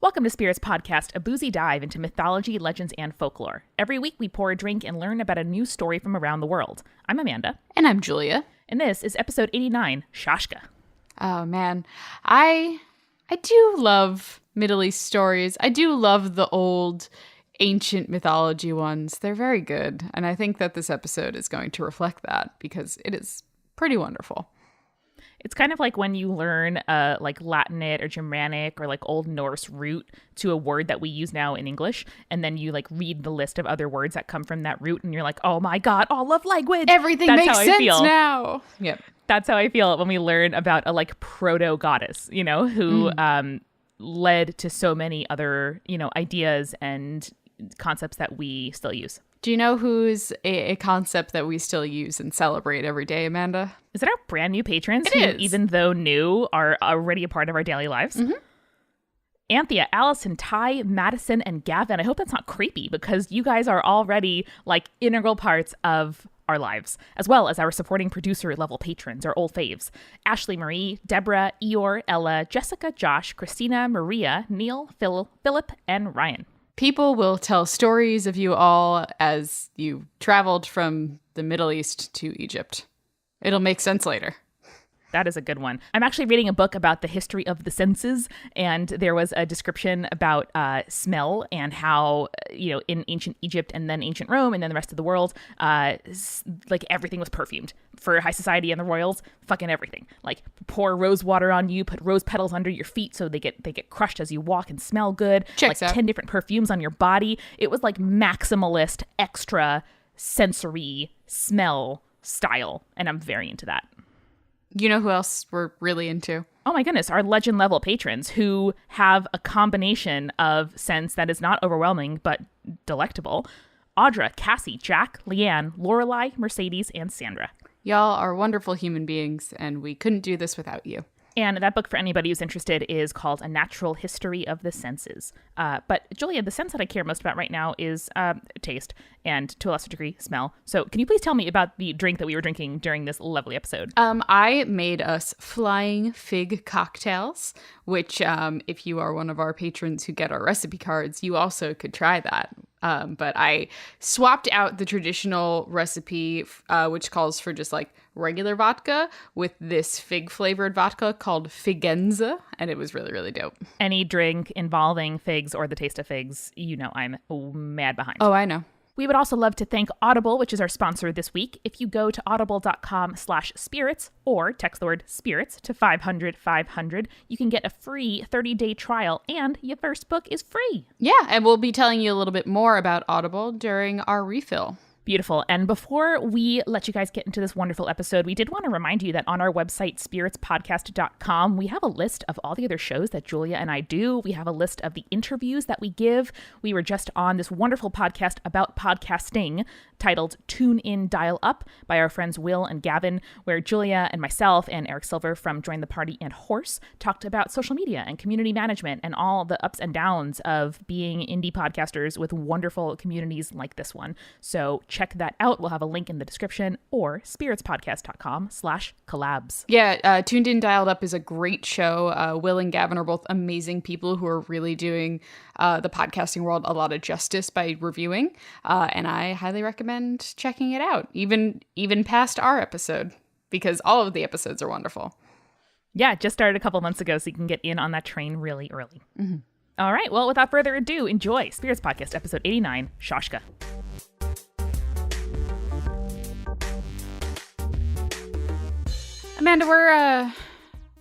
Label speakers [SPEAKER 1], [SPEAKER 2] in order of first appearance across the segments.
[SPEAKER 1] Welcome to Spirits Podcast, a boozy dive into mythology, legends, and folklore. Every week we pour a drink and learn about a new story from around the world. I'm Amanda.
[SPEAKER 2] And I'm Julia.
[SPEAKER 1] And this is episode 89, Šauška.
[SPEAKER 2] Oh, man. I do love Middle East stories. I do love the old ancient mythology ones. They're very good. And I think that this episode is going to reflect that because it is pretty wonderful.
[SPEAKER 1] It's kind of like when you learn like Latinate or Germanic or like Old Norse root to a word that we use now in English, and then you like read the list of other words that come from that root, and you're like, oh my god, all of language.
[SPEAKER 2] Everything makes sense now.
[SPEAKER 1] Yep. That's how I feel when we learn about a like proto goddess, you know, who led to so many other, you know, ideas and concepts that we still use.
[SPEAKER 2] Do you know who's a concept that we still use and celebrate every day, Amanda?
[SPEAKER 1] Is it our brand new patrons
[SPEAKER 2] It
[SPEAKER 1] who,
[SPEAKER 2] is.
[SPEAKER 1] even though new, are already a part of our daily lives? Mm-hmm. Anthea, Allison, Ty, Madison, and Gavin. I hope that's not creepy because you guys are already like integral parts of our lives, as well as our supporting producer level patrons, our old faves. Ashley Marie, Deborah, Eeyore, Ella, Jessica, Josh, Christina, Maria, Neil, Philip, and Ryan.
[SPEAKER 2] People will tell stories of you all as you traveled from the Middle East to Egypt. It'll make sense later.
[SPEAKER 1] That is a good one. I'm actually reading a book about the history of the senses, and there was a description about smell and how, you know, in ancient Egypt and then ancient Rome and then the rest of the world, like everything was perfumed. For high society and the royals, fucking everything. Like pour rose water on you, put rose petals under your feet so they get crushed as you walk and smell good.
[SPEAKER 2] Checks
[SPEAKER 1] like
[SPEAKER 2] out.
[SPEAKER 1] 10 different perfumes on your body. It was like maximalist, extra sensory smell style, and I'm very into that.
[SPEAKER 2] You know who else we're really into?
[SPEAKER 1] Oh my goodness, our legend level patrons who have a combination of sense that is not overwhelming but delectable. Audra, Cassie, Jack, Leanne, Lorelei, Mercedes, and Sandra.
[SPEAKER 2] Y'all are wonderful human beings, and we couldn't do this without you.
[SPEAKER 1] And that book, for anybody who's interested, is called A Natural History of the Senses. But Julia, the sense that I care most about right now is taste and, to a lesser degree, smell. So can you please tell me about the drink that we were drinking during this lovely episode?
[SPEAKER 2] I made us flying fig cocktails, which if you are one of our patrons who get our recipe cards, you also could try that. But I swapped out the traditional recipe, which calls for just like regular vodka, with this fig-flavored vodka called Figenza, and it was really, really dope.
[SPEAKER 1] Any drink involving figs or the taste of figs, you know I'm mad behind.
[SPEAKER 2] Oh, I know.
[SPEAKER 1] We would also love to thank Audible, which is our sponsor this week. If you go to audible.com/spirits or text the word spirits to 500-500, you can get a free 30-day trial and your first book is free.
[SPEAKER 2] Yeah, and we'll be telling you a little bit more about Audible during our refill.
[SPEAKER 1] Beautiful. And before we let you guys get into this wonderful episode, we did want to remind you that on our website, spiritspodcast.com, we have a list of all the other shows that Julia and I do. We have a list of the interviews that we give. We were just on this wonderful podcast about podcasting titled Tune In, Dial Up by our friends Will and Gavin, where Julia and myself and Eric Silver from Join the Party and Horse talked about social media and community management and all the ups and downs of being indie podcasters with wonderful communities like this one. So check that out. We'll have a link in the description or spiritspodcast.com/collabs.
[SPEAKER 2] Yeah, Tuned In Dialed Up is a great show. Will and Gavin are both amazing people who are really doing the podcasting world a lot of justice by reviewing. And I highly recommend checking it out, even past our episode, because all of the episodes are wonderful.
[SPEAKER 1] Yeah, it just started a couple months ago, so you can get in on that train really early. Mm-hmm. All right, well, without further ado, enjoy Spirits Podcast, episode 89, Šauška.
[SPEAKER 2] Amanda,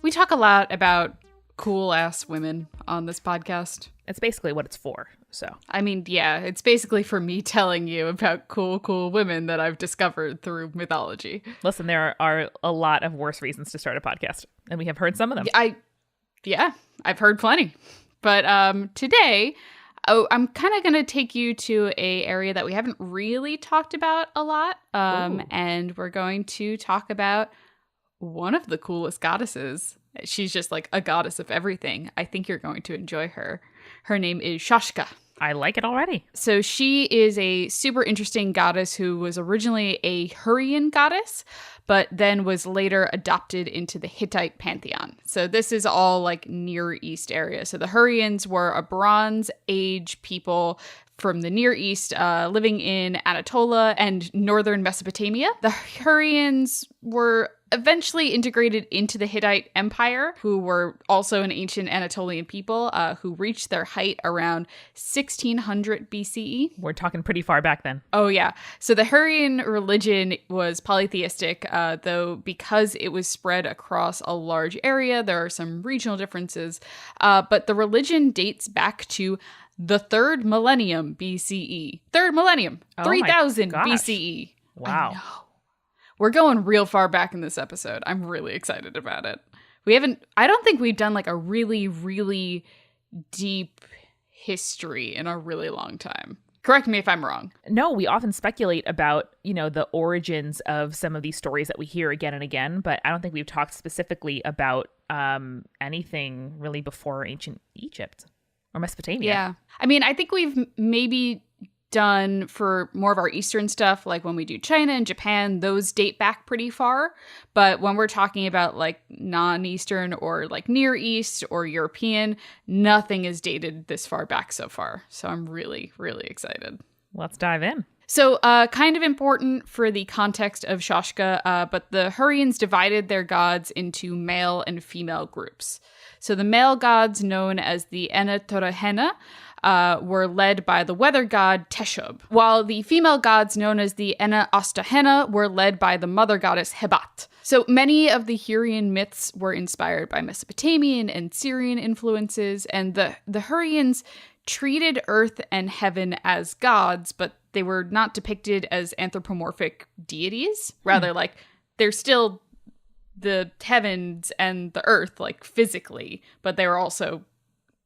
[SPEAKER 2] we talk a lot about cool-ass women on this podcast.
[SPEAKER 1] It's basically what it's for, so.
[SPEAKER 2] I mean, yeah, it's basically for me telling you about cool women that I've discovered through mythology.
[SPEAKER 1] Listen, there are a lot of worse reasons to start a podcast, and we have heard some of them.
[SPEAKER 2] I've heard plenty. But today, I'm kind of going to take you to a area that we haven't really talked about a lot, and we're going to talk about one of the coolest goddesses. She's just like a goddess of everything. I think you're going to enjoy her. Her name is Šauška.
[SPEAKER 1] I like it already.
[SPEAKER 2] So she is a super interesting goddess who was originally a Hurrian goddess, but then was later adopted into the Hittite pantheon. So this is all like Near East area. So the Hurrians were a Bronze Age people from the Near East, living in Anatolia and northern Mesopotamia. The Hurrians were eventually integrated into the Hittite Empire, who were also an ancient Anatolian people who reached their height around 1600 BCE.
[SPEAKER 1] We're talking pretty far back then.
[SPEAKER 2] Oh, yeah. So the Hurrian religion was polytheistic, though because it was spread across a large area, there are some regional differences. But the religion dates back to the 3rd millennium BCE. 3rd millennium, 3000 BCE.
[SPEAKER 1] Wow.
[SPEAKER 2] I know. We're going real far back in this episode. I'm really excited about it. I don't think we've done like a really, really deep history in a really long time. Correct me if I'm wrong.
[SPEAKER 1] No, we often speculate about, the origins of some of these stories that we hear again and again, but I don't think we've talked specifically about anything really before ancient Egypt or Mesopotamia.
[SPEAKER 2] Yeah. I mean, I think we've maybe done for more of our Eastern stuff, like when we do China and Japan, those date back pretty far. But when we're talking about like non-Eastern or like Near East or European, nothing is dated this far back so far. So I'm really, really excited.
[SPEAKER 1] Let's dive in.
[SPEAKER 2] So kind of important for the context of Šauška, but the Hurrians divided their gods into male and female groups. So the male gods, known as the Anatolia, were led by the weather god Teshub, while the female gods, known as the Anatolia, were led by the mother goddess Hebat. So many of the Hurrian myths were inspired by Mesopotamian and Syrian influences, and the Hurrians treated earth and heaven as gods, but they were not depicted as anthropomorphic deities. Rather, like, they're still the heavens and the earth, like, physically, but they were also,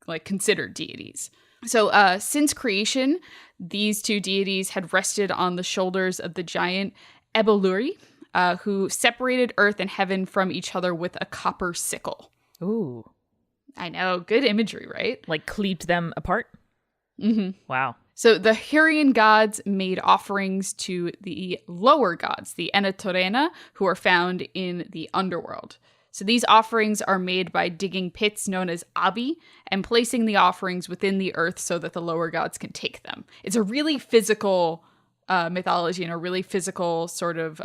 [SPEAKER 2] like, considered deities. So since creation, these two deities had rested on the shoulders of the giant Eboluri, who separated earth and heaven from each other with a copper sickle.
[SPEAKER 1] Ooh.
[SPEAKER 2] I know. Good imagery, right?
[SPEAKER 1] Like cleaved them apart?
[SPEAKER 2] Mm-hmm.
[SPEAKER 1] Wow.
[SPEAKER 2] So the Hurrian gods made offerings to the lower gods, the Anatolia, who are found in the underworld. So these offerings are made by digging pits known as abi and placing the offerings within the earth so that the lower gods can take them. It's a really physical mythology and a really physical sort of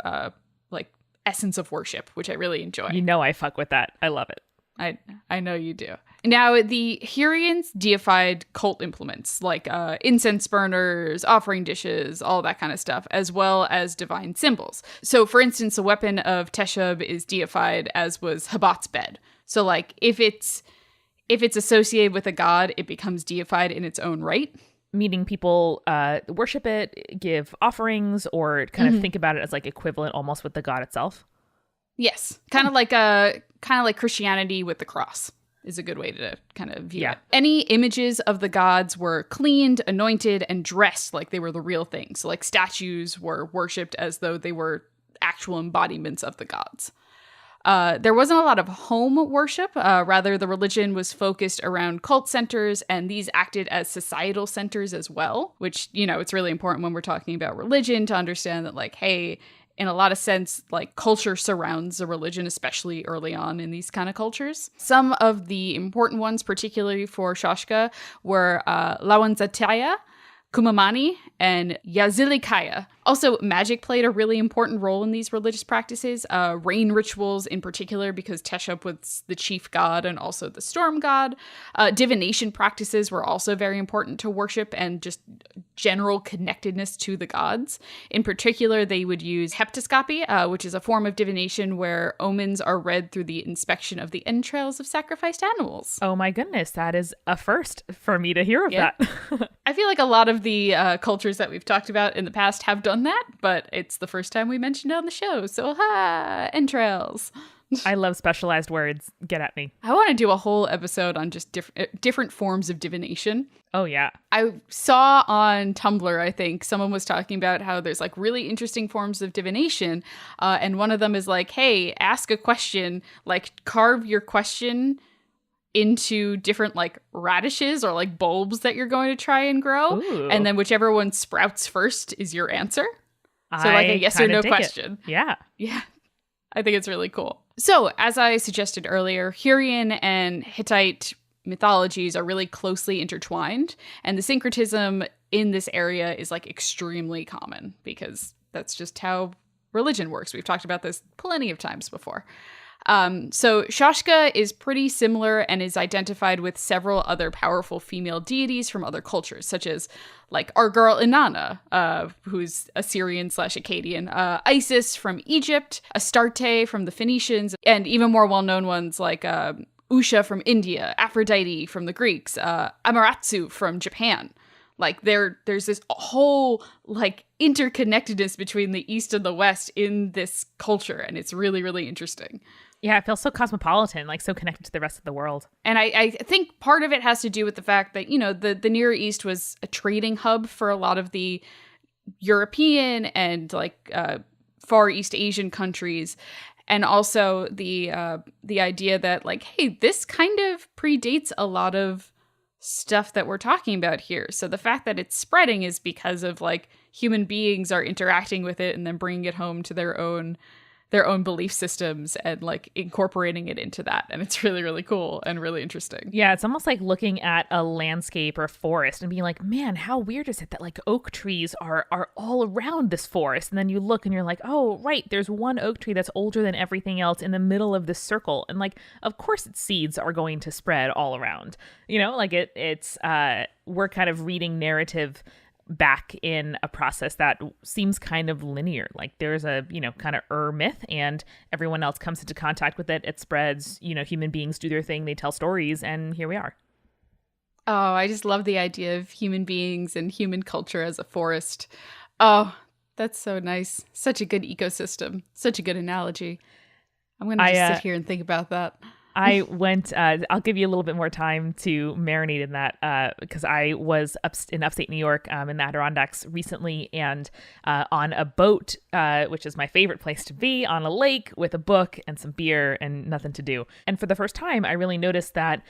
[SPEAKER 2] like essence of worship, which I really enjoy.
[SPEAKER 1] I fuck with that. I love it.
[SPEAKER 2] I know you do. Now, the Hurrians deified cult implements like incense burners, offering dishes, all that kind of stuff, as well as divine symbols. So, for instance, the weapon of Teshub is deified, as was Hebat's bed. So, like, if it's associated with a god, it becomes deified in its own right.
[SPEAKER 1] Meaning people worship it, give offerings, or kind of think about it as like equivalent almost with the god itself.
[SPEAKER 2] Yes, kind of like Christianity with the cross is a good way to kind of view it. Any images of the gods were cleaned, anointed, and dressed like they were the real thing. So like statues were worshipped as though they were actual embodiments of the gods. There wasn't a lot of home worship. Rather, the religion was focused around cult centers, and these acted as societal centers as well, which, it's really important when we're talking about religion to understand that, like, hey, in a lot of sense, like, culture surrounds a religion, especially early on in these kind of cultures. Some of the important ones, particularly for Šauška, were Lawanzataya, Kumamani, and Yazilikaya. Also, magic played a really important role in these religious practices. Rain rituals in particular, because Teshub was the chief god and also the storm god. Divination practices were also very important to worship and just general connectedness to the gods. In particular, they would use heptoscopy, which is a form of divination where omens are read through the inspection of the entrails of sacrificed animals.
[SPEAKER 1] Oh my goodness, that is a first for me to hear of that.
[SPEAKER 2] I feel like a lot of the cultures that we've talked about in the past have done that, but it's the first time we mentioned it on the show. So, entrails.
[SPEAKER 1] I love specialized words. Get at me.
[SPEAKER 2] I want to do a whole episode on just different forms of divination.
[SPEAKER 1] Oh, yeah.
[SPEAKER 2] I saw on Tumblr, I think, someone was talking about how there's like really interesting forms of divination. And one of them is like, hey, ask a question, like carve your question into different like radishes or like bulbs that you're going to try and grow.
[SPEAKER 1] Ooh.
[SPEAKER 2] And then whichever one sprouts first is your answer. So like a yes or no question.
[SPEAKER 1] Yeah.
[SPEAKER 2] Yeah. I think it's really cool. So as I suggested earlier, Hurrian and Hittite mythologies are really closely intertwined. And the syncretism in this area is like extremely common because that's just how religion works. We've talked about this plenty of times before. So Šauška is pretty similar and is identified with several other powerful female deities from other cultures, such as like our girl Inanna, who's Assyrian/Akkadian, Isis from Egypt, Astarte from the Phoenicians, and even more well-known ones like Usha from India, Aphrodite from the Greeks, Amaterasu from Japan. Like there's this whole like interconnectedness between the East and the West in this culture, and it's really, really interesting.
[SPEAKER 1] Yeah, it feels so cosmopolitan, like so connected to the rest of the world.
[SPEAKER 2] And I think part of it has to do with the fact that, you know, the Near East was a trading hub for a lot of the European and like Far East Asian countries. And also the idea that like, hey, this kind of predates a lot of stuff that we're talking about here. So the fact that it's spreading is because of like human beings are interacting with it and then bringing it home to their own belief systems and like incorporating it into that. And it's really, really cool and really interesting.
[SPEAKER 1] Yeah, it's almost like looking at a landscape or forest and being like, man, how weird is it that like oak trees are all around this forest? And then you look and you're like, oh, right, there's one oak tree that's older than everything else in the middle of this circle. And like, of course its seeds are going to spread all around. You know, like it's we're kind of reading narrative back in a process that seems kind of linear. Like there's a, you know, kind of myth and everyone else comes into contact with it. It spreads, you know, human beings do their thing. They tell stories and here we are.
[SPEAKER 2] Oh, I just love the idea of human beings and human culture as a forest. Oh, that's so nice. Such a good ecosystem. Such a good analogy. I'm going to just sit here and think about that.
[SPEAKER 1] I went, I'll give you a little bit more time to marinate in that because I was in upstate New York in the Adirondacks recently and on a boat, which is my favorite place to be, on a lake with a book and some beer and nothing to do. And for the first time, I really noticed that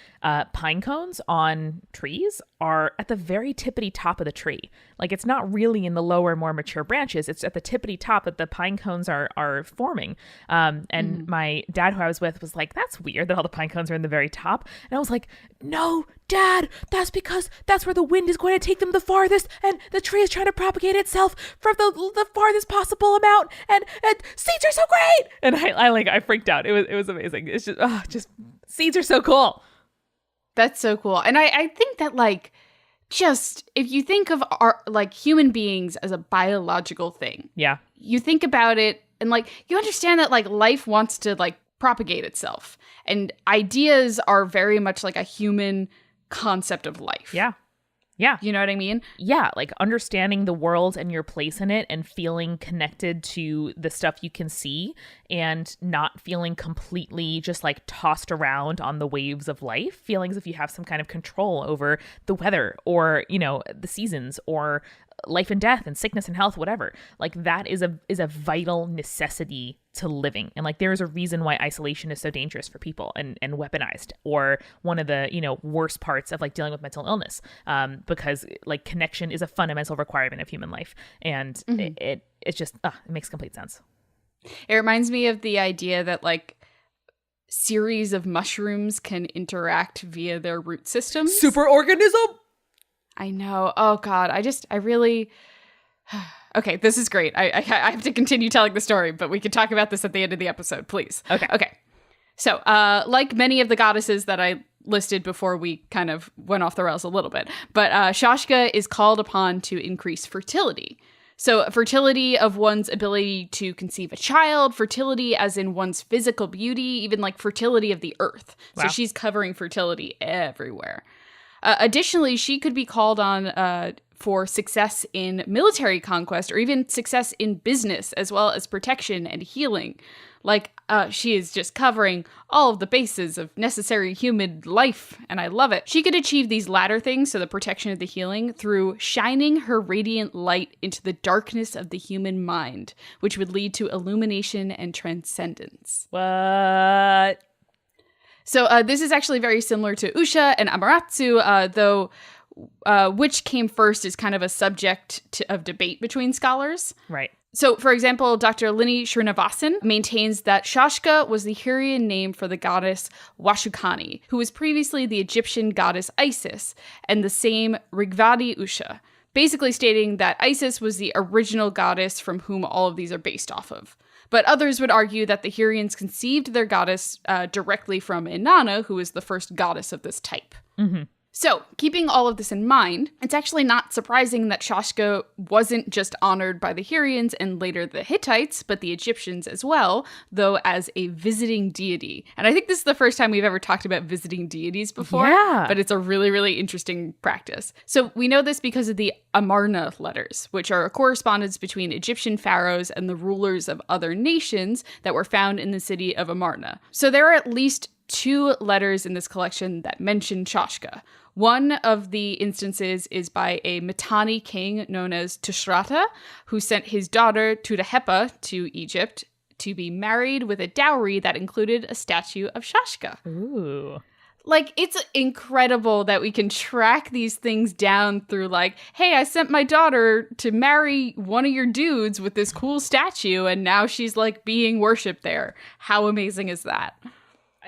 [SPEAKER 1] pine cones on trees are at the very tippity top of the tree. Like it's not really in the lower, more mature branches. It's at the tippity top that the pine cones are forming. And my dad, who I was with, was like, that's weird that all the pine cones are in the very top. And I was like, no, Dad, that's because that's where the wind is going to take them the farthest. And the tree is trying to propagate itself from the farthest possible amount. And seeds are so great. And I freaked out. It was amazing. It's just seeds are so cool.
[SPEAKER 2] That's so cool. And I think that like, just if you think of our like human beings as a biological thing,
[SPEAKER 1] yeah,
[SPEAKER 2] you think about it and like you understand that like life wants to like propagate itself, and ideas are very much like a human concept of life.
[SPEAKER 1] Yeah.
[SPEAKER 2] You know what I mean?
[SPEAKER 1] Yeah, like understanding the world and your place in it and feeling connected to the stuff you can see and not feeling completely just like tossed around on the waves of life, feeling as if you have some kind of control over the weather or, you know, the seasons or life and death and sickness and health, whatever. Like that is a vital necessity to living. And like there is a reason why isolation is so dangerous for people and weaponized, or one of the, you know, worst parts of like dealing with mental illness, because like connection is a fundamental requirement of human life. And it just it makes complete sense.
[SPEAKER 2] It reminds me of the idea that like series of mushrooms can interact via their root systems.
[SPEAKER 1] Superorganism.
[SPEAKER 2] I know. Oh God. I really, okay, this is great. I have to continue telling the story, but we can talk about this at the end of the episode, please. Okay. So, like many of the goddesses that I listed before, we kind of went off the rails a little bit, but Šauška is called upon to increase fertility. So fertility of one's ability to conceive a child, fertility as in one's physical beauty, even like fertility of the earth. Wow. So she's covering fertility everywhere. Additionally, she could be called on for success in military conquest or even success in business, as well as protection and healing. Like, she is just covering all of the bases of necessary human life, and I love it. She could achieve these latter things, so the protection of the healing, through shining her radiant light into the darkness of the human mind, which would lead to illumination and transcendence.
[SPEAKER 1] What?
[SPEAKER 2] So this is actually very similar to Usha and Amaterasu, though which came first is kind of a subject of debate between scholars.
[SPEAKER 1] Right.
[SPEAKER 2] So, for example, Dr. Lini Srinivasan maintains that Šauška was the Hurrian name for the goddess Washukani, who was previously the Egyptian goddess Isis, and the same Rigvadi Usha, basically stating that Isis was the original goddess from whom all of these are based off of. But others would argue that the Hurrians conceived their goddess directly from Inanna, who is the first goddess of this type.
[SPEAKER 1] Mm-hmm.
[SPEAKER 2] So, keeping all of this in mind, it's actually not surprising that Šauška wasn't just honored by the Hurrians and later the Hittites, but the Egyptians as well, though as a visiting deity. And I think this is the first time we've ever talked about visiting deities before, but it's a really, really interesting practice. So, we know this because of the Amarna of Letters, which are a correspondence between Egyptian pharaohs and the rulers of other nations that were found in the city of Amarna. So, there are at least 2 letters in this collection that mention Šauška. One of the instances is by a Mitanni king known as Tushratta, who sent his daughter Tudahepa to Egypt to be married with a dowry that included a statue of Šauška.
[SPEAKER 1] Ooh.
[SPEAKER 2] Like, it's incredible that we can track these things down through, like, hey, I sent my daughter to marry one of your dudes with this cool statue, and now she's, like, being worshipped there. How amazing is that?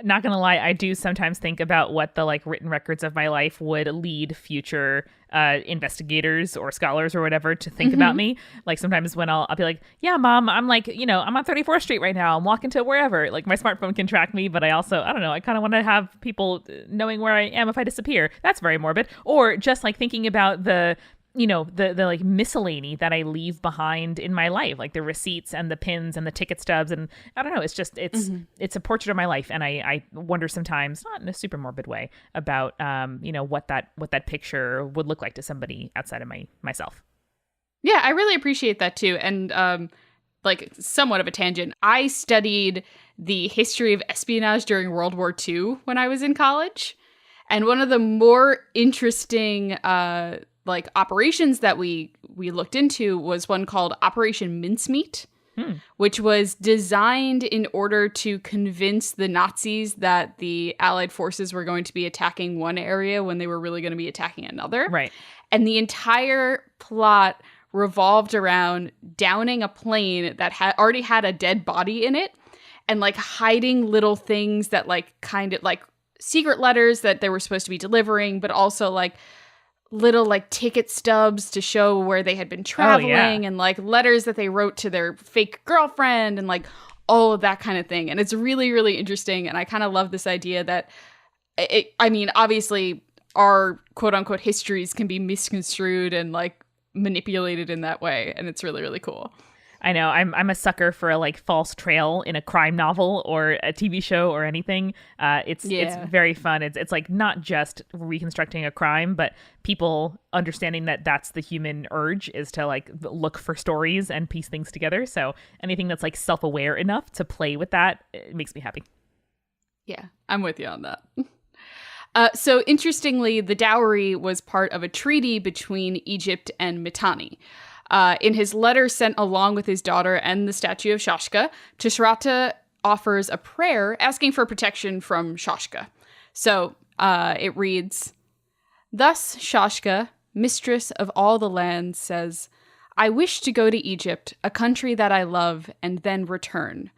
[SPEAKER 1] Not gonna lie, I do sometimes think about what the like written records of my life would lead future investigators or scholars or whatever to think about me. Like sometimes when I'll be like, yeah, mom, I'm like, I'm on 34th Street right now. I'm walking to wherever. Like my smartphone can track me, but I also, I don't know, I kind of want to have people knowing where I am if I disappear. That's very morbid. Or just like thinking about the like miscellany that I leave behind in my life, like the receipts and the pins and the ticket stubs. And I don't know, it's just, it's a portrait of my life. And I wonder sometimes, not in a super morbid way, about, what that picture would look like to somebody outside of myself.
[SPEAKER 2] Yeah, I really appreciate that too. And like somewhat of a tangent, I studied the history of espionage during World War II when I was in college. And one of the more interesting like operations that we looked into was one called Operation Mincemeat, which was designed in order to convince the Nazis that the Allied forces were going to be attacking one area when they were really going to be attacking another.
[SPEAKER 1] Right.
[SPEAKER 2] And the entire plot revolved around downing a plane that already had a dead body in it and like hiding little things that like kind of like secret letters that they were supposed to be delivering, but also like little like ticket stubs to show where they had been traveling and like letters that they wrote to their fake girlfriend and like all of that kind of thing. And it's really, really interesting. And I kind of love this idea that obviously our quote unquote histories can be misconstrued and like manipulated in that way. And it's really, really cool.
[SPEAKER 1] I know. I'm a sucker for a like false trail in a crime novel or a TV show or anything. It's very fun. It's like not just reconstructing a crime, but people understanding that that's the human urge is to like look for stories and piece things together. So anything that's like self-aware enough to play with that, it makes me happy.
[SPEAKER 2] Yeah, I'm with you on that. So interestingly, the dowry was part of a treaty between Egypt and Mitanni. In his letter sent along with his daughter and the statue of Šauška, Tushratta offers a prayer asking for protection from Šauška. So it reads, "Thus Šauška, mistress of all the lands, says, I wish to go to Egypt, a country that I love, and then return.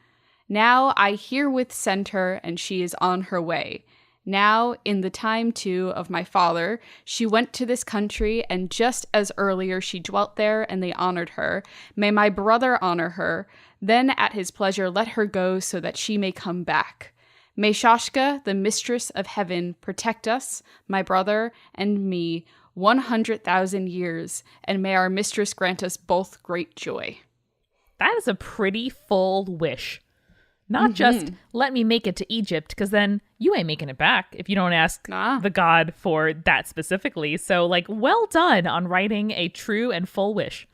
[SPEAKER 2] Now I herewith send her, and she is on her way. Now, in the time, too, of my father, she went to this country, and just as earlier she dwelt there, and they honored her. May my brother honor her. Then at his pleasure let her go, so that she may come back. May Šauška, the mistress of heaven, protect us, my brother, and me, 100,000 years, and may our mistress grant us both great joy."
[SPEAKER 1] That is a pretty full wish. Not just, let me make it to Egypt, because then you ain't making it back if you don't ask the god for that specifically. So, like, well done on writing a true and full wish.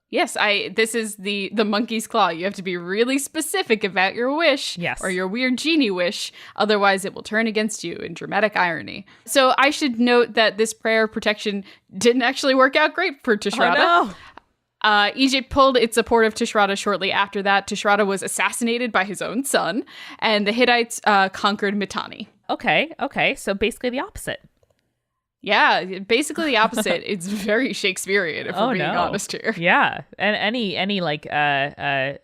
[SPEAKER 2] Yes, this is the monkey's claw. You have to be really specific about your wish.
[SPEAKER 1] Yes.
[SPEAKER 2] Or your weird genie wish. Otherwise, it will turn against you in dramatic irony. So I should note that this prayer of protection didn't actually work out great for Tushratta.
[SPEAKER 1] Oh, no.
[SPEAKER 2] Egypt pulled its support of Tushratta shortly after that. Tushratta was assassinated by his own son, and the Hittites conquered Mitanni.
[SPEAKER 1] Okay. So basically the opposite.
[SPEAKER 2] Yeah, basically the opposite. It's very Shakespearean, if we're being honest here.
[SPEAKER 1] Yeah, and any like fratricide?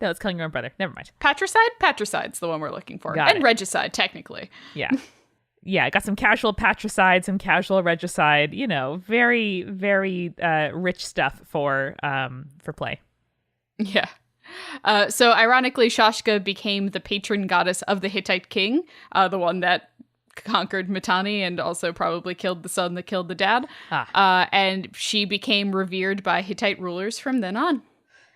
[SPEAKER 1] No, it's killing your own brother. Never mind.
[SPEAKER 2] Patricide? Patricide's the one we're looking for. And regicide, technically.
[SPEAKER 1] Yeah. Yeah, I got some casual patricide, some casual regicide, very, very rich stuff for play.
[SPEAKER 2] Yeah. So ironically, Šauška became the patron goddess of the Hittite king, the one that conquered Mitanni and also probably killed the son that killed the dad. And she became revered by Hittite rulers from then on.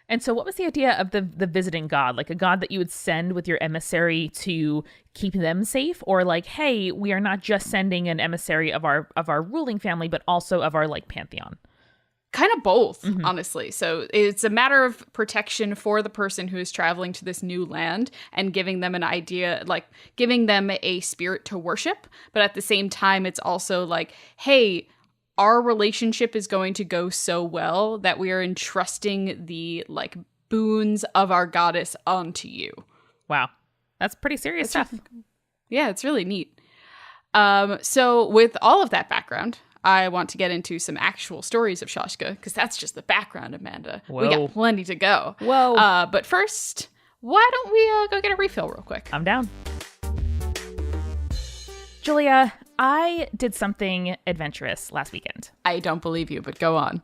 [SPEAKER 1] And so what was the idea of the visiting god? Like a god that you would send with your emissary to keep them safe? Or like, hey, we are not just sending an emissary of our ruling family, but also of our like pantheon?
[SPEAKER 2] Kind of both, honestly. So it's a matter of protection for the person who is traveling to this new land and giving them an idea, like giving them a spirit to worship. But at the same time, it's also like, hey, our relationship is going to go so well that we are entrusting the like boons of our goddess onto you.
[SPEAKER 1] Wow. That's pretty serious stuff.
[SPEAKER 2] Yeah, it's really neat. So with all of that background, I want to get into some actual stories of Šauška, because that's just the background, Amanda.
[SPEAKER 1] Whoa.
[SPEAKER 2] We got plenty to go.
[SPEAKER 1] Whoa.
[SPEAKER 2] But first, why don't we go get a refill real quick?
[SPEAKER 1] I'm down. Julia, I did something adventurous last weekend.
[SPEAKER 2] I don't believe you, but go on.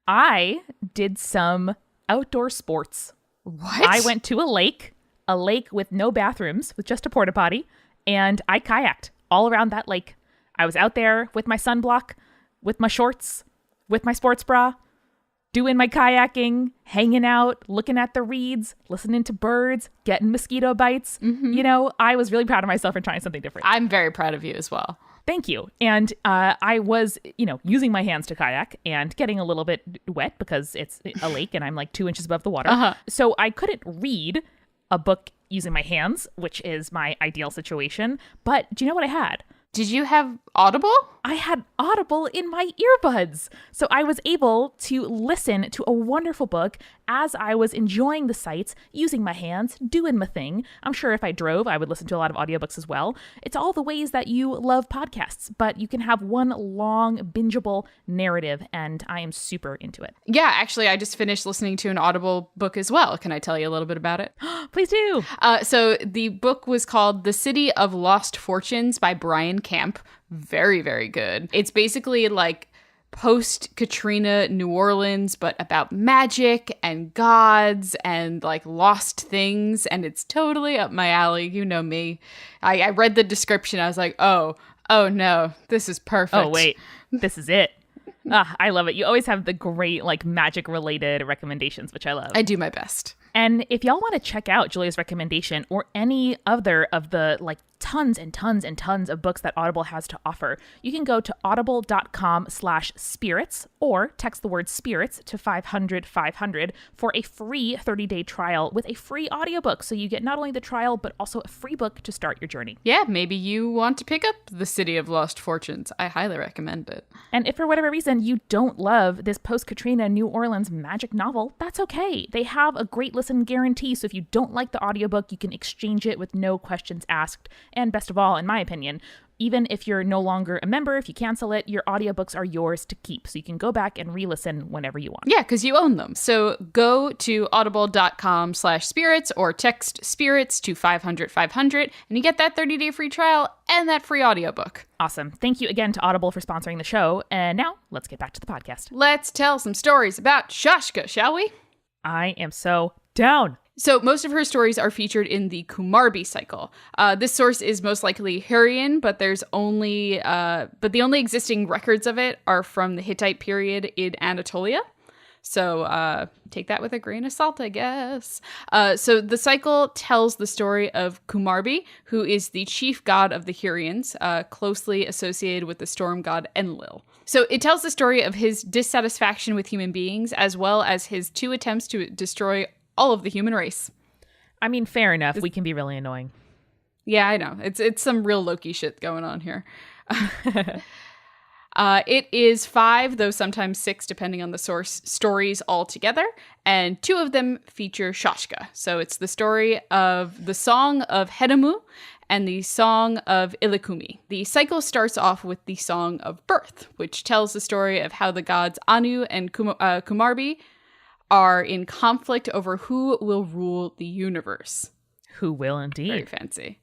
[SPEAKER 1] I did some outdoor sports.
[SPEAKER 2] What?
[SPEAKER 1] I went to a lake with no bathrooms, with just a porta potty, and I kayaked all around that lake. I was out there with my sunblock, with my shorts, with my sports bra, doing my kayaking, hanging out, looking at the reeds, listening to birds, getting mosquito bites. I was really proud of myself for trying something different.
[SPEAKER 2] I'm very proud of you as well.
[SPEAKER 1] Thank you. And I was, using my hands to kayak and getting a little bit wet because it's a lake and I'm like 2 inches above the water. So I couldn't read a book using my hands, which is my ideal situation. But do you know what I had?
[SPEAKER 2] Did you have Audible?
[SPEAKER 1] I had Audible in my earbuds. So I was able to listen to a wonderful book as I was enjoying the sights, using my hands, doing my thing. I'm sure if I drove, I would listen to a lot of audiobooks as well. It's all the ways that you love podcasts, but you can have one long, bingeable narrative, and I am super into it.
[SPEAKER 2] Yeah, actually, I just finished listening to an Audible book as well. Can I tell you a little bit about it?
[SPEAKER 1] Please do.
[SPEAKER 2] So the book was called The City of Lost Fortunes by Brian Camp. Very, very good. It's basically like post-Katrina New Orleans, but about magic and gods and like lost things. And it's totally up my alley. You know me. I read the description. I was like, oh no, this is perfect.
[SPEAKER 1] Oh, wait, this is it. I love it. You always have the great like magic related recommendations, which I love.
[SPEAKER 2] I do my best.
[SPEAKER 1] And if y'all want to check out Julia's recommendation or any other of the like tons and tons and tons of books that Audible has to offer, you can go to audible.com/spirits or text the word spirits to 500-500 for a free 30-day trial with a free audiobook. So you get not only the trial, but also a free book to start your journey.
[SPEAKER 2] Yeah, maybe you want to pick up The City of Lost Fortunes. I highly recommend it.
[SPEAKER 1] And if for whatever reason you don't love this post-Katrina New Orleans magic novel, that's okay. They have a great listen guarantee. So if you don't like the audiobook, you can exchange it with no questions asked. And best of all, in my opinion, even if you're no longer a member, if you cancel it, your audiobooks are yours to keep. So you can go back and re-listen whenever you want.
[SPEAKER 2] Yeah, because you own them. So go to audible.com/spirits or text spirits to 500-500 and you get that 30-day free trial and that free audiobook.
[SPEAKER 1] Awesome. Thank you again to Audible for sponsoring the show. And now let's get back to the podcast.
[SPEAKER 2] Let's tell some stories about Šauška, shall we?
[SPEAKER 1] I am so down.
[SPEAKER 2] So most of her stories are featured in the Kumarbi cycle. This source is most likely Hurrian, but the only existing records of it are from the Hittite period in Anatolia. So take that with a grain of salt, I guess. So the cycle tells the story of Kumarbi, who is the chief god of the Hurrians, closely associated with the storm god Enlil. So it tells the story of his dissatisfaction with human beings, as well as his 2 attempts to destroy all of the human race.
[SPEAKER 1] I mean, fair enough. We can be really annoying.
[SPEAKER 2] Yeah, I know. It's some real Loki shit going on here. It is 5, though sometimes 6, depending on the source, stories altogether, and 2 of them feature Šauška. So it's the story of the Song of Hedamu and the Song of Ilikumi. The cycle starts off with the Song of Birth, which tells the story of how the gods Anu and Kumarbi are in conflict over who will rule the universe.
[SPEAKER 1] Who will indeed.
[SPEAKER 2] Very fancy.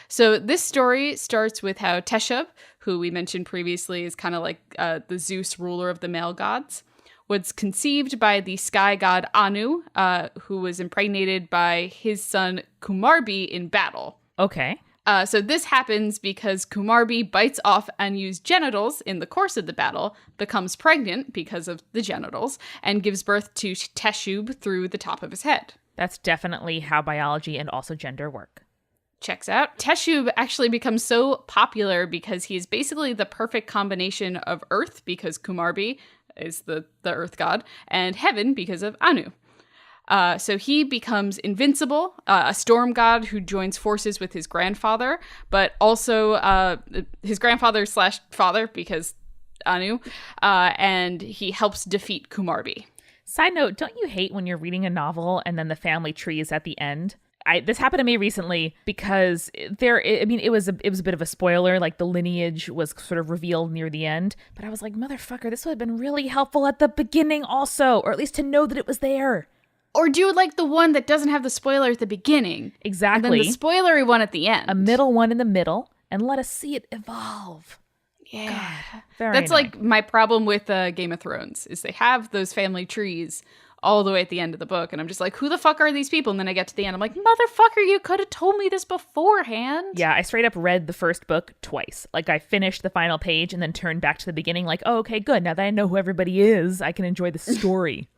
[SPEAKER 2] So this story starts with how Teshub, who we mentioned previously is kind of like the Zeus ruler of the male gods, was conceived by the sky god Anu, who was impregnated by his son Kumarbi in battle.
[SPEAKER 1] Okay.
[SPEAKER 2] So this happens because Kumarbi bites off Anu's genitals in the course of the battle, becomes pregnant because of the genitals, and gives birth to Teshub through the top of his head.
[SPEAKER 1] That's definitely how biology and also gender work.
[SPEAKER 2] Checks out. Teshub actually becomes so popular because he's basically the perfect combination of Earth, because Kumarbi is the Earth god, and Heaven because of Anu. So he becomes invincible, a storm god who joins forces with his grandfather, but also his grandfather / father because Anu, and he helps defeat Kumarbi.
[SPEAKER 1] Side note, don't you hate when you're reading a novel and then the family tree is at the end? This happened to me recently because it was a bit of a spoiler, like the lineage was sort of revealed near the end, but I was like, motherfucker, this would have been really helpful at the beginning also, or at least to know that it was there.
[SPEAKER 2] Or do like the one that doesn't have the spoiler at the beginning.
[SPEAKER 1] Exactly.
[SPEAKER 2] And then the spoilery one at the end.
[SPEAKER 1] A middle one in the middle, and let us see it evolve.
[SPEAKER 2] Yeah.
[SPEAKER 1] God, very
[SPEAKER 2] That's
[SPEAKER 1] annoying.
[SPEAKER 2] like my problem with Game of Thrones, is they have those family trees all the way at the end of the book, and I'm just like, who the fuck are these people? And then I get to the end, I'm like, motherfucker, you could have told me this beforehand.
[SPEAKER 1] Yeah, I straight up read the first book twice. Like, I finished the final page and then turned back to the beginning like, oh, okay, good. Now that I know who everybody is, I can enjoy the story.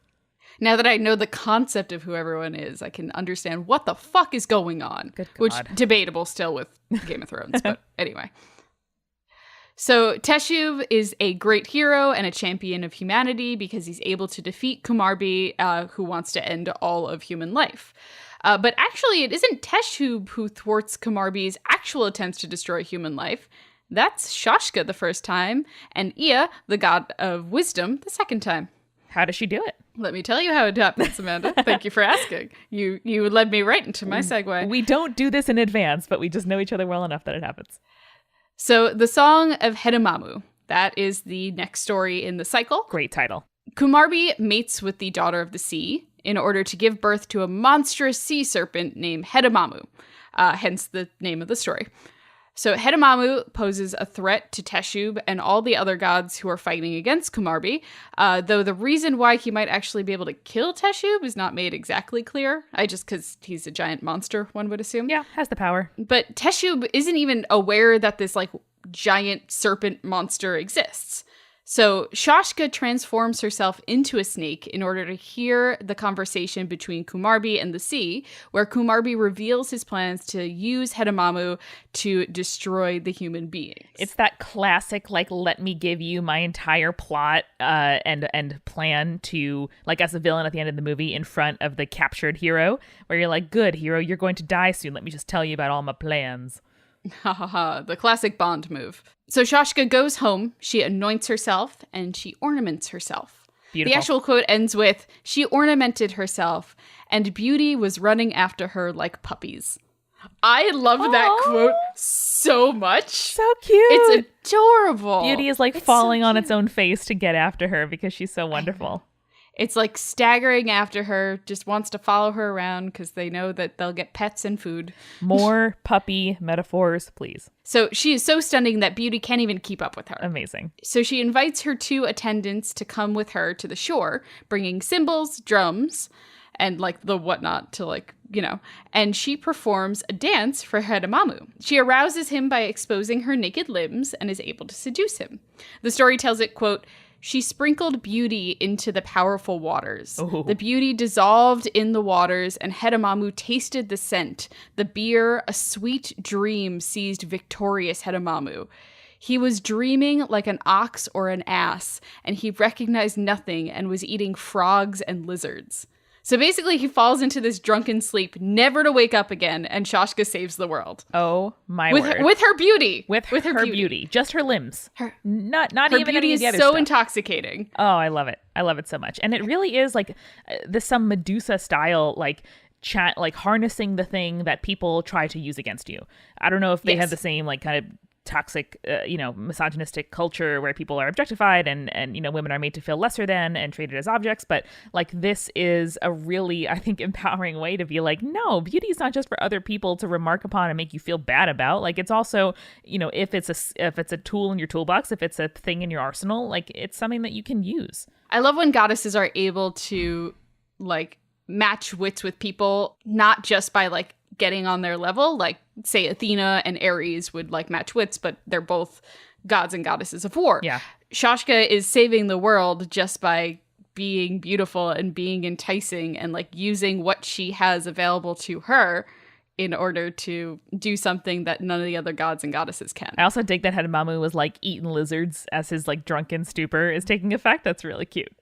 [SPEAKER 2] Now that I know the concept of who everyone is, I can understand what the fuck is going on.
[SPEAKER 1] Good God.
[SPEAKER 2] Which, debatable still with Game of Thrones, but anyway. So Teshub is a great hero and a champion of humanity because he's able to defeat Kumarbi, who wants to end all of human life. But actually, it isn't Teshub who thwarts Kumarbi's actual attempts to destroy human life. That's Šauška the first time, and Ea, the god of wisdom, the second time.
[SPEAKER 1] How does she do it?
[SPEAKER 2] Let me tell you how it happens, Amanda. Thank you for asking. You led me right into my segue.
[SPEAKER 1] We don't do this in advance, but we just know each other well enough that it happens.
[SPEAKER 2] So the Song of Hedamamu, that is the next story in the cycle.
[SPEAKER 1] Great title.
[SPEAKER 2] Kumarbi mates with the daughter of the sea in order to give birth to a monstrous sea serpent named Hedamamu, hence the name of the story. So Hedamamu poses a threat to Teshub and all the other gods who are fighting against Kumarbi, though the reason why he might actually be able to kill Teshub is not made exactly clear. Just because he's a giant monster, one would assume.
[SPEAKER 1] Yeah, has the power.
[SPEAKER 2] But Teshub isn't even aware that this like giant serpent monster exists. So Šauška transforms herself into a snake in order to hear the conversation between Kumarbi and the sea, where Kumarbi reveals his plans to use Hedamamu to destroy the human beings.
[SPEAKER 1] It's that classic, like, let me give you my entire plot and plan to, like, as a villain at the end of the movie in front of the captured hero, where you're like, good, hero, you're going to die soon. Let me just tell you about all my plans.
[SPEAKER 2] Ha ha ha, the classic Bond move. So Šauška goes home, she anoints herself, and she ornaments herself.
[SPEAKER 1] Beautiful.
[SPEAKER 2] The actual quote ends with, she ornamented herself, and beauty was running after her like puppies. I love that quote so much.
[SPEAKER 1] So cute.
[SPEAKER 2] It's adorable.
[SPEAKER 1] Beauty is like
[SPEAKER 2] It's
[SPEAKER 1] falling
[SPEAKER 2] so
[SPEAKER 1] on
[SPEAKER 2] cute.
[SPEAKER 1] its own face to get after her because she's so wonderful.
[SPEAKER 2] It's like staggering after her, just wants to follow her around because they know that they'll get pets and food.
[SPEAKER 1] More puppy metaphors, please.
[SPEAKER 2] So she is so stunning that Beauty can't even keep up with her.
[SPEAKER 1] Amazing.
[SPEAKER 2] So she invites her 2 attendants to come with her to the shore, bringing cymbals, drums, and like the whatnot to like, you know, and she performs a dance for Hedamamu. She arouses him by exposing her naked limbs and is able to seduce him. The story tells it, quote, she sprinkled beauty into the powerful waters.
[SPEAKER 1] Ooh.
[SPEAKER 2] The beauty dissolved in the waters, and Hedamamu tasted the scent. The beer, a sweet dream, seized victorious Hedamamu. He was dreaming like an ox or an ass, and he recognized nothing and was eating frogs and lizards. So basically, he falls into this drunken sleep, never to wake up again, and Šauška saves the world.
[SPEAKER 1] Oh my word!
[SPEAKER 2] With her beauty,
[SPEAKER 1] with her beauty, just her limbs. Not
[SPEAKER 2] her
[SPEAKER 1] even
[SPEAKER 2] beauty
[SPEAKER 1] any of the
[SPEAKER 2] is
[SPEAKER 1] other
[SPEAKER 2] so
[SPEAKER 1] stuff.
[SPEAKER 2] intoxicating.
[SPEAKER 1] Oh, I love it. I love it so much, and it really is like some Medusa style, like harnessing the thing that people try to use against you. I don't know if they have the same like kind of toxic, misogynistic culture where people are objectified and women are made to feel lesser than and treated as objects. But like, this is a really, I think, empowering way to be like, no, beauty is not just for other people to remark upon and make you feel bad about. Like, it's also, if it's a tool in your toolbox, if it's a thing in your arsenal, like, it's something that you can use.
[SPEAKER 2] I love when goddesses are able to like match wits with people, not just by like getting on their level, like say Athena and Ares would like match wits, but they're both gods and goddesses of war.
[SPEAKER 1] Yeah.
[SPEAKER 2] Šauška is saving the world just by being beautiful and being enticing and like using what she has available to her in order to do something that none of the other gods and goddesses can.
[SPEAKER 1] I also dig that Hedemamu was like eating lizards as his like drunken stupor is taking effect. That's really cute.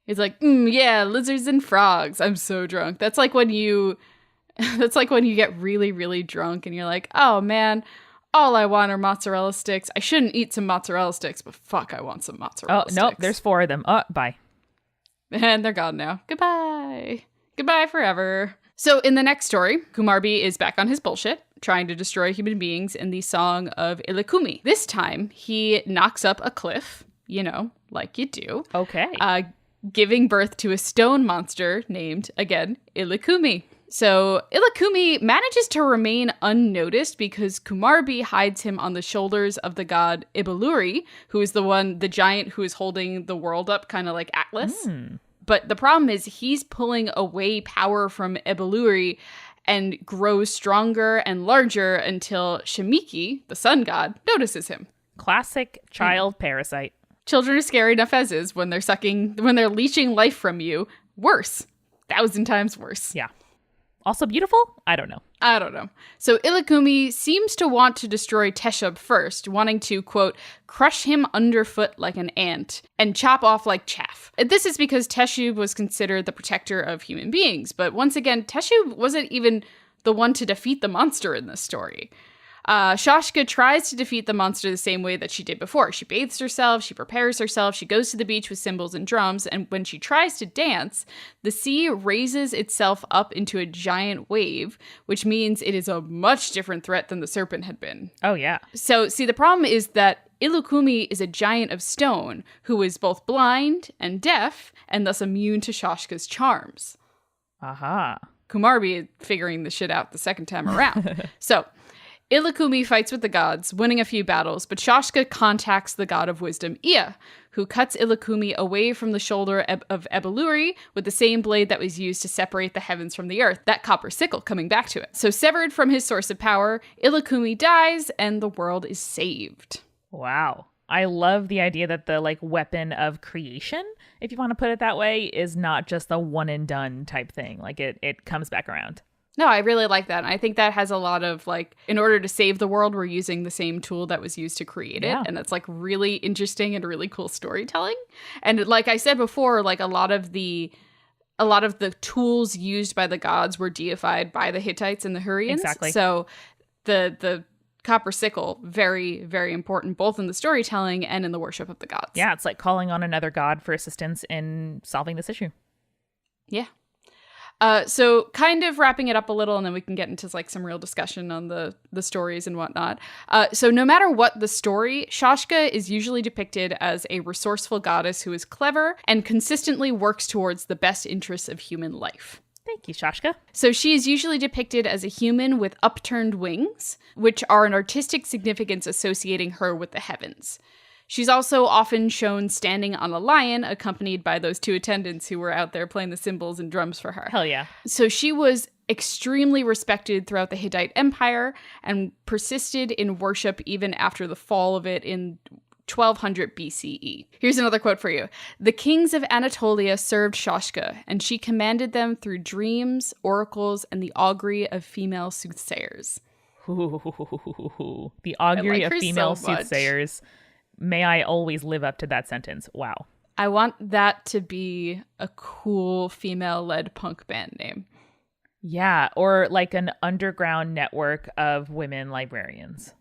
[SPEAKER 2] He's like, yeah, lizards and frogs. I'm so drunk. That's like when you get really, really drunk and you're like, oh man, all I want are mozzarella sticks. I shouldn't eat some mozzarella sticks, but fuck, I want some mozzarella sticks.
[SPEAKER 1] Oh, nope, there's 4 of them. Oh, bye.
[SPEAKER 2] And they're gone now. Goodbye. Goodbye forever. So in the next story, Kumarbi is back on his bullshit, trying to destroy human beings in the Song of Illikumi. This time, he knocks up a cliff, like you do.
[SPEAKER 1] Okay.
[SPEAKER 2] Giving birth to a stone monster named, again, Illikumi. So Illikumi manages to remain unnoticed because Kumarbi hides him on the shoulders of the god Ibeluri, who is the giant who is holding the world up, kind of like Atlas. But the problem is he's pulling away power from Ibeluri and grows stronger and larger until Shemiki, the sun god, notices him.
[SPEAKER 1] Classic child parasite.
[SPEAKER 2] Children are scary enough as is when they're leeching life from you. Worse. 1,000 times worse.
[SPEAKER 1] Yeah. Also beautiful? I don't know.
[SPEAKER 2] So Illikumi seems to want to destroy Teshub first, wanting to, quote, crush him underfoot like an ant and chop off like chaff. This is because Teshub was considered the protector of human beings. But once again, Teshub wasn't even the one to defeat the monster in this story. Šauška tries to defeat the monster the same way that she did before. She bathes herself, she prepares herself, she goes to the beach with cymbals and drums, and when she tries to dance, the sea raises itself up into a giant wave, which means it is a much different threat than the serpent had been.
[SPEAKER 1] Oh, yeah.
[SPEAKER 2] So, see, the problem is that Illikumi is a giant of stone who is both blind and deaf, and thus immune to Šauška's charms.
[SPEAKER 1] Aha.
[SPEAKER 2] Kumarbi is figuring this shit out the second time around. So, Illikumi fights with the gods, winning a few battles, but Šauška contacts the god of wisdom, Ea, who cuts Illikumi away from the shoulder of Ibeluri with the same blade that was used to separate the heavens from the earth, that copper sickle coming back to it. So severed from his source of power, Illikumi dies and the world is saved.
[SPEAKER 1] Wow. I love the idea that the like weapon of creation, if you want to put it that way, is not just a one and done type thing. Like it comes back around.
[SPEAKER 2] No, I really like that. And I think that has a lot of like, in order to save the world, we're using the same tool that was used to create it. And that's like really interesting and really cool storytelling. And like I said before, like a lot of the tools used by the gods were deified by the Hittites and the Hurrians.
[SPEAKER 1] Exactly.
[SPEAKER 2] So the copper sickle, very, very important, both in the storytelling and in the worship of the gods.
[SPEAKER 1] Yeah, it's like calling on another god for assistance in solving this issue.
[SPEAKER 2] Yeah. So kind of wrapping it up a little, and then we can get into like some real discussion on the stories and whatnot. So no matter what the story, Šauška is usually depicted as a resourceful goddess who is clever and consistently works towards the best interests of human life.
[SPEAKER 1] Thank you, Šauška.
[SPEAKER 2] So she is usually depicted as a human with upturned wings, which are an artistic significance associating her with the heavens. She's also often shown standing on a lion, accompanied by those 2 attendants who were out there playing the cymbals and drums for her.
[SPEAKER 1] Hell yeah.
[SPEAKER 2] So she was extremely respected throughout the Hittite Empire and persisted in worship even after the fall of it in 1200 BCE. Here's another quote for you. The kings of Anatolia served Šauška, and she commanded them through dreams, oracles, and the augury of female soothsayers.
[SPEAKER 1] Ooh, the augury of female soothsayers. May I always live up to that sentence. Wow.
[SPEAKER 2] I want that to be a cool female-led punk band name.
[SPEAKER 1] Yeah, or like an underground network of women librarians.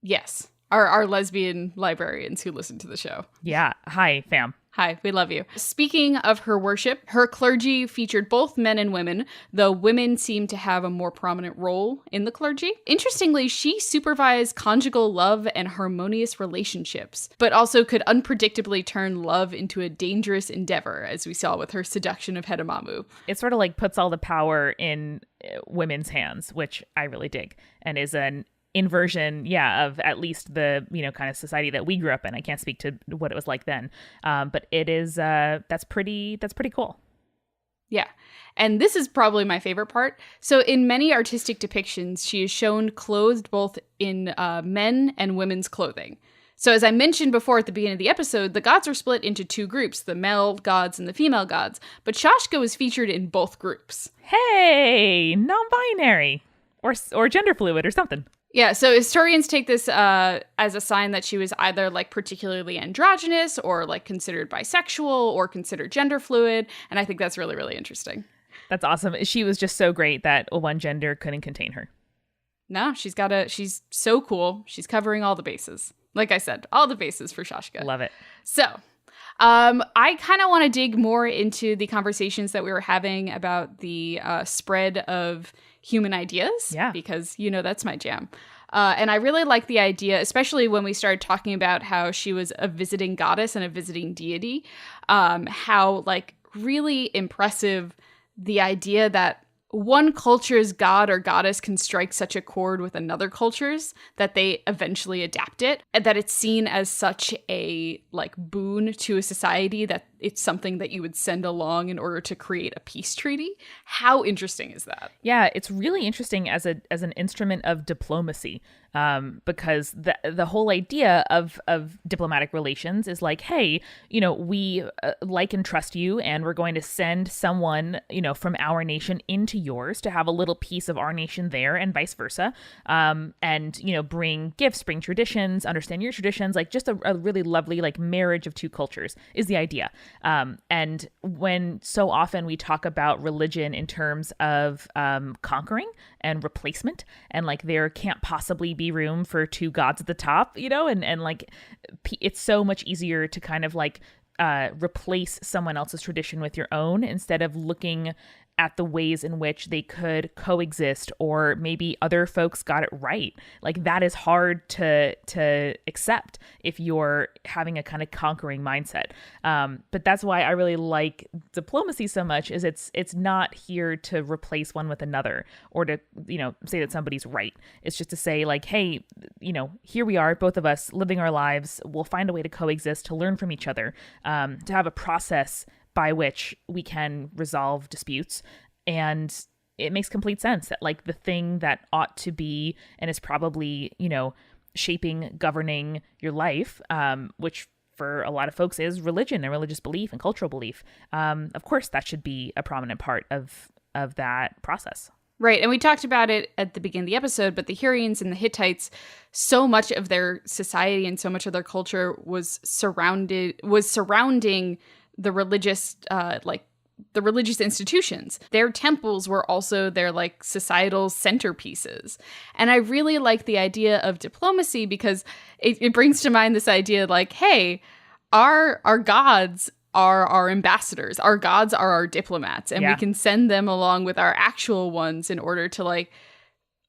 [SPEAKER 2] Yes, our lesbian librarians who listen to the show.
[SPEAKER 1] Yeah. Hi, fam.
[SPEAKER 2] Hi, we love you. Speaking of her worship, her clergy featured both men and women, though women seem to have a more prominent role in the clergy. Interestingly, she supervised conjugal love and harmonious relationships, but also could unpredictably turn love into a dangerous endeavor, as we saw with her seduction of Hedemamu.
[SPEAKER 1] It sort of like puts all the power in women's hands, which I really dig, and is an inversion, of at least the, kind of society that we grew up in. I can't speak to what it was like then. But it is, that's pretty cool.
[SPEAKER 2] Yeah. And this is probably my favorite part. So in many artistic depictions, she is shown clothed both in men and women's clothing. So as I mentioned before at the beginning of the episode, the gods are split into two groups, the male gods and the female gods. But Šauška was featured in both groups.
[SPEAKER 1] Hey, non-binary or gender fluid or something.
[SPEAKER 2] Yeah, so historians take this as a sign that she was either like particularly androgynous or like considered bisexual or considered gender fluid. And I think that's really, really interesting.
[SPEAKER 1] That's awesome. She was just so great that one gender couldn't contain her.
[SPEAKER 2] No, she's so cool. She's covering all the bases. Like I said, all the bases for Šauška.
[SPEAKER 1] Love it.
[SPEAKER 2] So I kind of want to dig more into the conversations that we were having about the spread of human ideas.
[SPEAKER 1] Yeah.
[SPEAKER 2] Because, that's my jam. And I really like the idea, especially when we started talking about how she was a visiting goddess and a visiting deity, how like really impressive the idea that one culture's god or goddess can strike such a chord with another culture's that they eventually adapt it, and that it's seen as such a like boon to a society that it's something that you would send along in order to create a peace treaty. How interesting is that?
[SPEAKER 1] Yeah, it's really interesting as an instrument of diplomacy, because the whole idea of diplomatic relations is like, hey, we like and trust you, and we're going to send someone, from our nation into yours to have a little piece of our nation there, and vice versa, and bring gifts, bring traditions, understand your traditions, like just a really lovely like marriage of two cultures is the idea. And when so often we talk about religion in terms of conquering and replacement, and like there can't possibly be room for two gods at the top, and like it's so much easier to kind of like replace someone else's tradition with your own instead of looking at the ways in which they could coexist, or maybe other folks got it right. Like that is hard to accept if you're having a kind of conquering mindset. But that's why I really like diplomacy so much, is it's not here to replace one with another or to, say that somebody's right. It's just to say like, hey, here we are, both of us living our lives. We'll find a way to coexist, to learn from each other, to have a process by which we can resolve disputes. And it makes complete sense that like the thing that ought to be and is probably, shaping, governing your life, which for a lot of folks is religion and religious belief and cultural belief. Of course, that should be a prominent part of that process.
[SPEAKER 2] Right. And we talked about it at the beginning of the episode, but the Hurrians and the Hittites, so much of their society and so much of their culture was surrounding the religious, the religious institutions. Their temples were also their like societal centerpieces. And I really like the idea of diplomacy because it brings to mind this idea like, hey, our gods are our ambassadors. Our gods are our diplomats, and we can send them along with our actual ones in order to like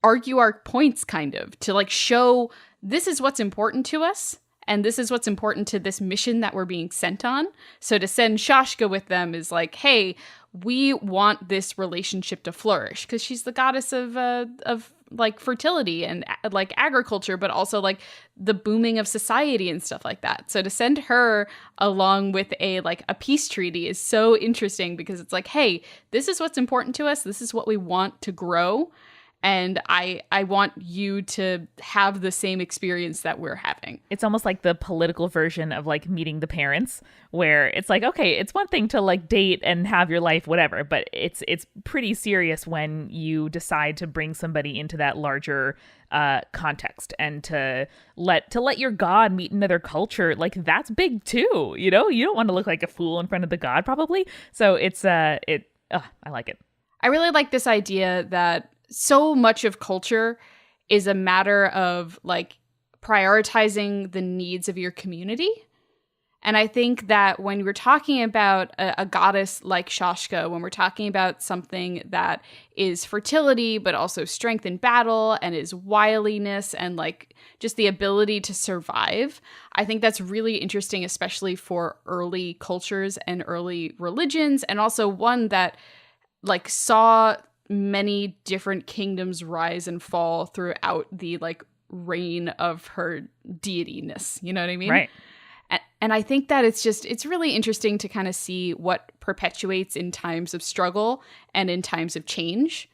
[SPEAKER 2] argue our points, kind of to like show this is what's important to us. And this is what's important to this mission that we're being sent on. So to send Šauška with them is like, hey, we want this relationship to flourish, because she's the goddess of like fertility and like agriculture, but also like the booming of society and stuff like that. So to send her along with a peace treaty is so interesting, because it's like, hey, this is what's important to us. This is what we want to grow. and I want you to have the same experience that we're having.
[SPEAKER 1] It's almost like the political version of like meeting the parents, where it's like, okay, it's one thing to like date and have your life, whatever, but it's pretty serious when you decide to bring somebody into that larger context, and to let your god meet another culture. Like, that's big too, you know? You don't want to look like a fool in front of the god, probably. So it's I like it.
[SPEAKER 2] I really like this idea that so much of culture is a matter of like prioritizing the needs of your community. And I think that when we're talking about a goddess like Šauška, when we're talking about something that is fertility, but also strength in battle and is wiliness and like just the ability to survive, I think that's really interesting, especially for early cultures and early religions, and also one that like saw many different kingdoms rise and fall throughout the like reign of her deityness. You know what I mean?
[SPEAKER 1] Right.
[SPEAKER 2] And I think that it's really interesting to kind of see what perpetuates in times of struggle and in times of change,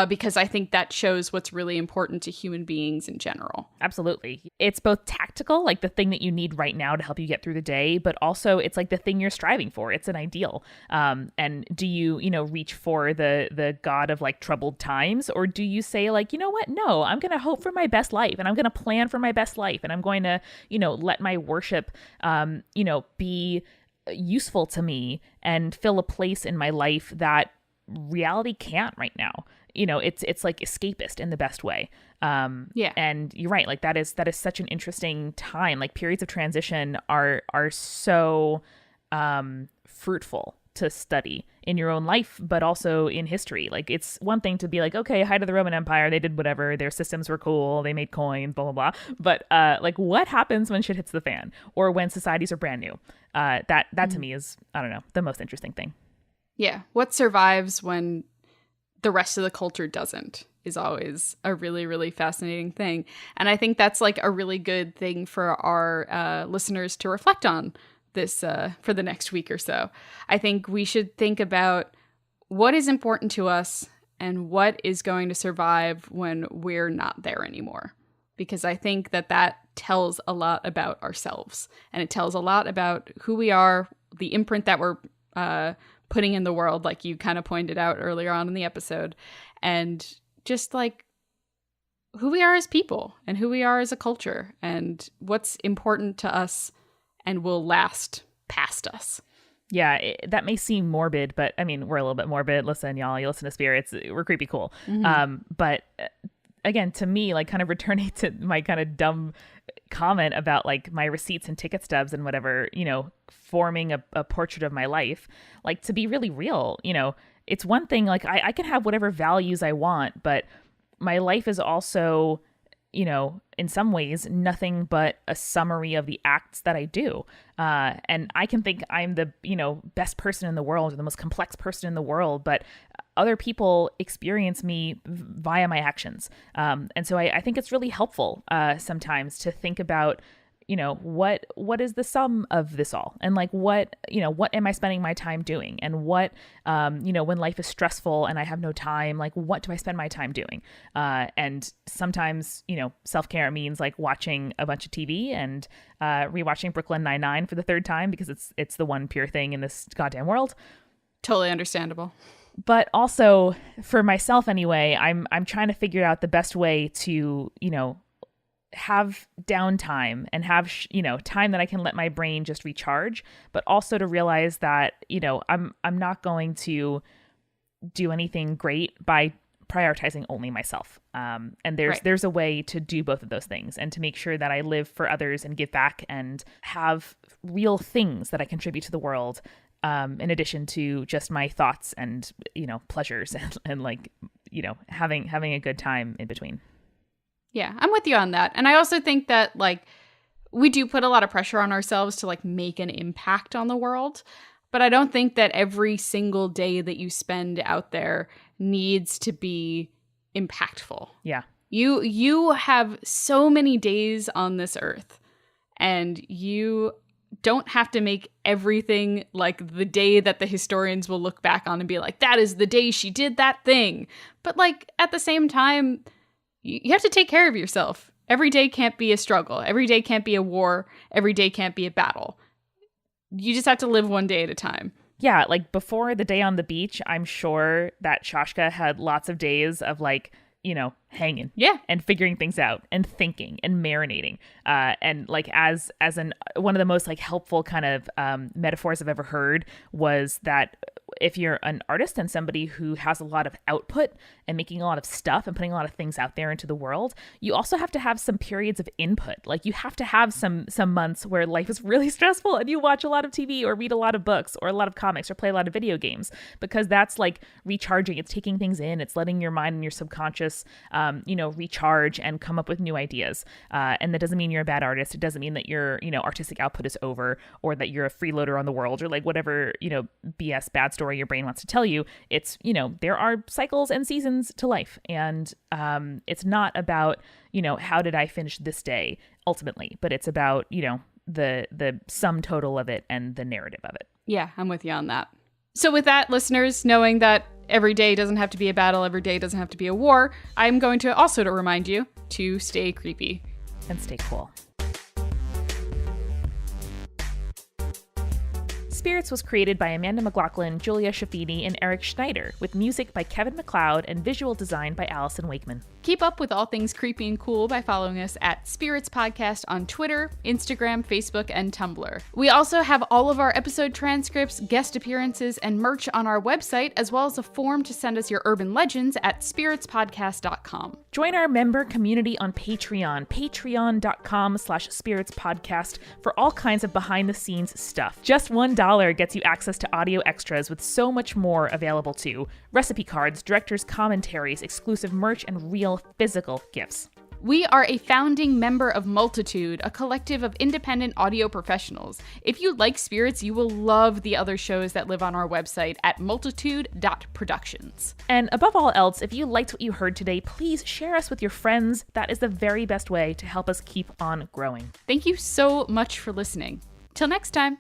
[SPEAKER 2] because I think that shows what's really important to human beings in general.
[SPEAKER 1] Absolutely. It's both tactical, like the thing that you need right now to help you get through the day, but also it's like the thing you're striving for. It's an ideal. And do you, reach for the god of like troubled times, or do you say like, you know what? No, I'm going to hope for my best life, and I'm going to plan for my best life, and I'm going to, let my worship, be useful to me and fill a place in my life that reality can't right now. It's like escapist in the best way.
[SPEAKER 2] Yeah.
[SPEAKER 1] And you're right. Like that is such an interesting time. Like periods of transition are so fruitful to study in your own life, but also in history. Like it's one thing to be like, okay, height of the Roman Empire, they did whatever, their systems were cool, they made coins, blah, blah, blah. But like what happens when shit hits the fan, or when societies are brand new? That to me is, I don't know, the most interesting thing.
[SPEAKER 2] Yeah. What survives when the rest of the culture doesn't is always a really, really fascinating thing. And I think that's like a really good thing for our listeners to reflect on this for the next week or so. I think we should think about what is important to us and what is going to survive when we're not there anymore. Because I think that tells a lot about ourselves, and it tells a lot about who we are, the imprint that we're putting in the world, like you kind of pointed out earlier on in the episode, and just like who we are as people and who we are as a culture and what's important to us and will last past us.
[SPEAKER 1] Yeah, that may seem morbid, but I mean, we're a little bit morbid. Listen, y'all, you listen to spirits, we're creepy cool. Mm-hmm. But again, to me, like kind of returning to my kind of dumb comment about like my receipts and ticket stubs and whatever, forming a portrait of my life, like to be really real, it's one thing, like I can have whatever values I want, but my life is also, in some ways, nothing but a summary of the acts that I do. And I can think I'm the, best person in the world, or the most complex person in the world, but other people experience me via my actions. And so I think it's really helpful sometimes to think about, what is the sum of this all? And like, what am I spending my time doing? And what, when life is stressful and I have no time, like, what do I spend my time doing? And sometimes, self-care means like watching a bunch of TV and rewatching Brooklyn Nine-Nine for the third time because it's the one pure thing in this goddamn world.
[SPEAKER 2] Totally understandable.
[SPEAKER 1] But also for myself anyway, I'm trying to figure out the best way to, have downtime and have, time that I can let my brain just recharge, but also to realize that, I'm not going to do anything great by prioritizing only myself. And there's a way to do both of those things, and to make sure that I live for others and give back and have real things that I contribute to the world. In addition to just my thoughts and, pleasures and like, having a good time in between.
[SPEAKER 2] Yeah, I'm with you on that. And I also think that like we do put a lot of pressure on ourselves to like make an impact on the world. But I don't think that every single day that you spend out there needs to be impactful.
[SPEAKER 1] Yeah.
[SPEAKER 2] You have so many days on this earth, and you don't have to make everything like the day that the historians will look back on and be like, that is the day she did that thing. But like at the same time, you have to take care of yourself. Every day can't be a struggle. Every day can't be a war. Every day can't be a battle. You just have to live one day at a time.
[SPEAKER 1] Yeah, like before the day on the beach, I'm sure that Šauška had lots of days of like, you know, hanging, and figuring things out and thinking and marinating. And like as one of the most like helpful kind of metaphors I've ever heard was that if you're an artist and somebody who has a lot of output and making a lot of stuff and putting a lot of things out there into the world, you also have to have some periods of input. Like you have to have some months where life is really stressful and you watch a lot of TV or read a lot of books or a lot of comics or play a lot of video games, because that's like recharging. It's taking things in. It's letting your mind and your subconscious, recharge and come up with new ideas. And that doesn't mean you're a bad artist. It doesn't mean that your, artistic output is over or that you're a freeloader on the world or like whatever, BS bad story your brain wants to tell you. It's, there are cycles and seasons to life. And it's not about, how did I finish this day ultimately, but it's about, the sum total of it and the narrative of it.
[SPEAKER 2] Yeah, I'm with you on that. So with that, listeners, knowing that every day doesn't have to be a battle, every day doesn't have to be a war, I'm going to also to remind you to stay creepy.
[SPEAKER 1] And stay cool. Spirits was created by Amanda McLaughlin, Julia Shafini, and Eric Schneider, with music by Kevin MacLeod and visual design by Allison Wakeman.
[SPEAKER 2] Keep up with all things creepy and cool by following us at Spirits Podcast on Twitter, Instagram, Facebook, and Tumblr. We also have all of our episode transcripts, guest appearances, and merch on our website, as well as a form to send us your urban legends at spiritspodcast.com.
[SPEAKER 1] Join our member community on Patreon, patreon.com/spiritspodcast, for all kinds of behind-the-scenes stuff. Just $1 gets you access to audio extras with so much more available too. Recipe cards, director's commentaries, exclusive merch, and real physical gifts.
[SPEAKER 2] We are a founding member of Multitude, a collective of independent audio professionals. If you like spirits, you will love the other shows that live on our website at multitude.productions.
[SPEAKER 1] And above all else, if you liked what you heard today, please share us with your friends. That is the very best way to help us keep on growing.
[SPEAKER 2] Thank you so much for listening. Till next time.